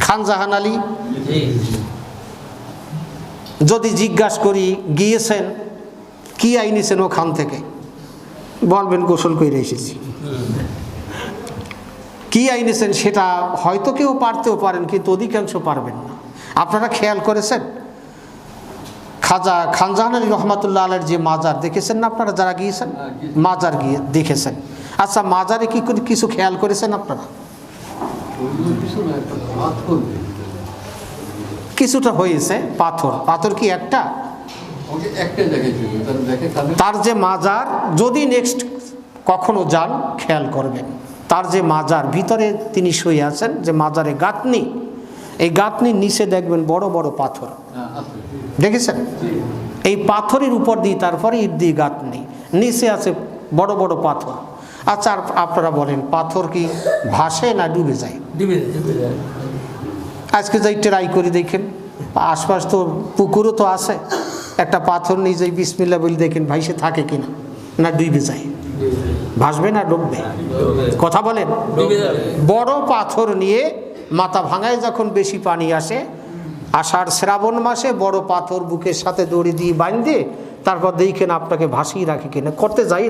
খান জাহান আলী? যদি জিজ্ঞাসা করি গিয়েছেন, কি আইনেছেন ওখান থেকে, বলবেন গোসল করে এসেছি। কি আইনেছেন সেটা হয়তো কেউ পারতেও পারেন, কিন্তু অধিকাংশ পারবেন না। আপনারা খেয়াল করেছেন খাজা খান জাহান আলী রহমাতুল্লাহ আলাইহির যে মাজার দেখেছেন না আপনারা, যারা গিয়েছেন মাজার গিয়ে দেখেছেন? আচ্ছা, মাজারে কি কিছু খেয়াল করেছেন আপনারা? কিছুটা হয়েছে পাথর। পাথর কি একটা? তার যে মাজার, যদি নেক্সট কখনো যান খেয়াল করবেন, তার যে মাজার ভিতরে তিনি শুয়ে আছেন, যে মাজারে গাঁথনি, এই গাঁথনির নিচে দেখবেন বড় বড় পাথর, দেখেছেন? এই পাথরের উপর দিয়ে তারপরে ইট দিয়ে গাঁথনি, নিচে আছে বড় বড় পাথর। আচ্ছা, আপনারা বলেন পাথর কি ভাসে না ডুবে যায়? ডুবে যায়। আজকে যাই ট্রাই করে দেখেন, আশপাশ তো পুকুরও তো আছে, একটা পাথর নিজেই বিসমিল্লাহ বলে দেখেন ভাইসে থাকে কিনা, না ডুবে যায়? ভাসবে না ডুববে? কথা বলেন। বড় পাথর নিয়ে মাথা ভাঙায় যখন বেশি পানি আসে, আষাঢ় শ্রাবণ মাসে বড় পাথর বুকের সাথে দড়ি দিয়ে বাঁধে, তারপর দেখেন আপনাকে ভাসিয়ে রাখে কিনা, করতে যাই